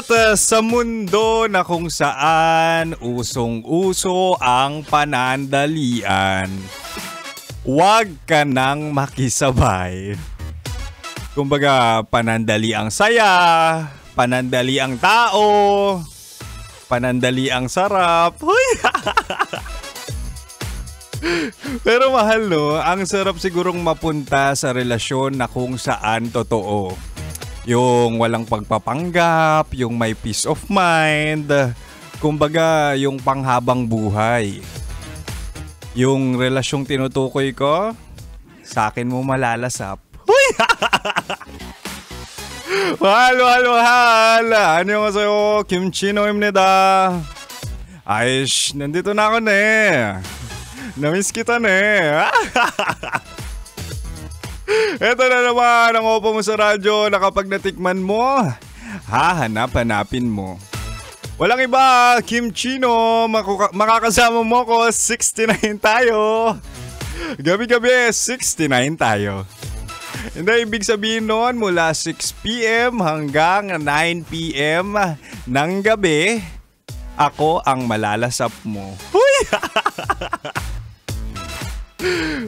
At sa mundo na kung saan usong-uso ang panandalian, huwag ka nang makisabay. Kumbaga, panandali ang saya, panandali ang tao, panandali ang sarap. Huy! Pero mahal no, ang sarap sigurong mapunta sa relasyon na kung saan totoo. Yung walang pagpapanggap, yung may peace of mind, kumbaga yung panghabang buhay. Yung relasyong tinutukoy ko, sa akin mo malalasap. Huy! mahal. Ano sa'yo? 김치노입니다. 아이씨, nandito na ako ne. Namiss kita ne. Ito na naman ang opo mo sa radyo na kapag natikman mo, hahanap-hanapin mo. Walang iba, Kim Chino, makakasama mo ko, 69 tayo. Gabi-gabi, 69 tayo. Hindi, ibig sabihin noon mula 6 p.m. hanggang 9 p.m. ng gabi, ako ang malalasap mo. Huy!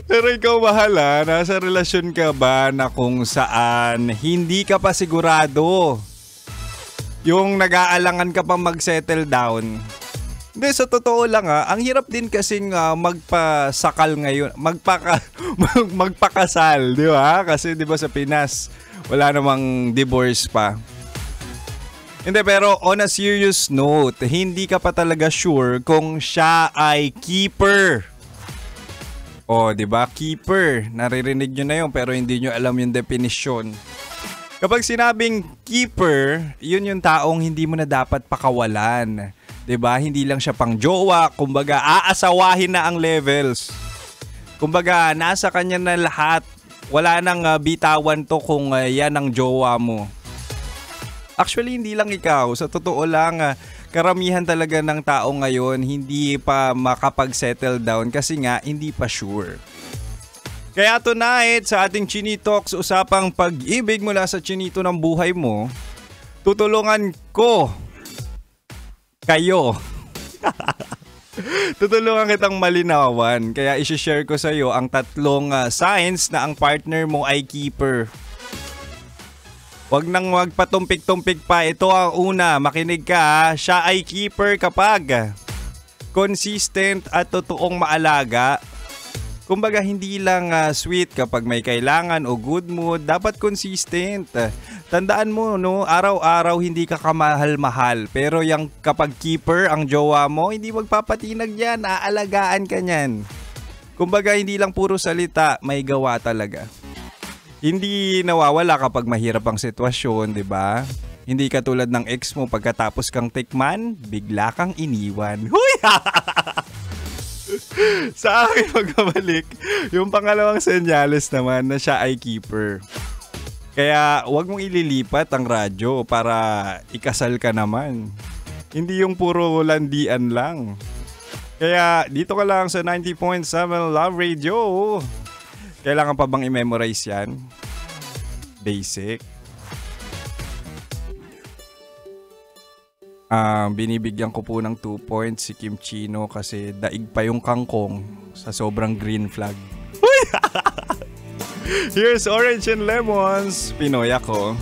Pero ikaw bahala, nasa relasyon ka ba na kung saan hindi ka pa sigurado? Yung nag-aalangan ka pa mag-settle down? Hindi, sa totoo lang ang hirap din kasing magpasakal ngayon, magpakasal, di ba? Kasi di ba sa Pinas, wala namang divorce pa. Hindi, pero on a serious note, hindi ka pa talaga sure kung siya ay keeper. O, di ba? Keeper. Naririnig nyo na yun pero hindi nyo alam yung definisyon. Kapag sinabing keeper, yun yung taong hindi mo na dapat pakawalan. Di ba? Hindi lang siya pang jowa. Kumbaga, aasawahin na ang levels. Kumbaga, nasa kanya na lahat. Wala nang bitawan to kung yan ang jowa mo. Actually, hindi lang ikaw. Sa totoo lang, karamihan talaga ng tao ngayon hindi pa makapag-settle down kasi nga hindi pa sure. Kaya tonight sa ating Chini Talks, usapang pag-ibig mula sa chinito ng buhay mo, tutulungan ko kayo. Tutulungan kitang malinawan. Kaya isi-share ko sa iyo ang tatlong signs na ang partner mo ay keeper. Huwag nang magpatumpik-tumpik pa. Ito ang una, makinig ka. Siya ay keeper kapag consistent at totoong maalaga. Kumbaga hindi lang sweet kapag may kailangan o good mood, dapat consistent. Tandaan mo no, araw-araw hindi ka kamahal-mahal. Pero yung kapag keeper ang jowa mo, hindi magpapatinag yan, aalagaan ka niyan. Kumbaga hindi lang puro salita, may gawa talaga. Hindi nawawala kapag mahirap ang sitwasyon, di ba? Hindi katulad ng ex mo pagkatapos kang tikman, bigla kang iniwan. Huy! Sa akin magbabalik, yung pangalawang senyales naman na siya ay keeper. Kaya huwag mong ililipat ang radyo para ikasal ka naman. Hindi yung puro landian lang. Kaya dito ka lang sa 90.7 Love Radio. Kailangan pa bang i-memorize yan? Basic. Binibigyan ko po ng 2 points si Kim Chino kasi daig pa yung kangkong sa sobrang green flag. Here's Orange and Lemons. Pinoy ako.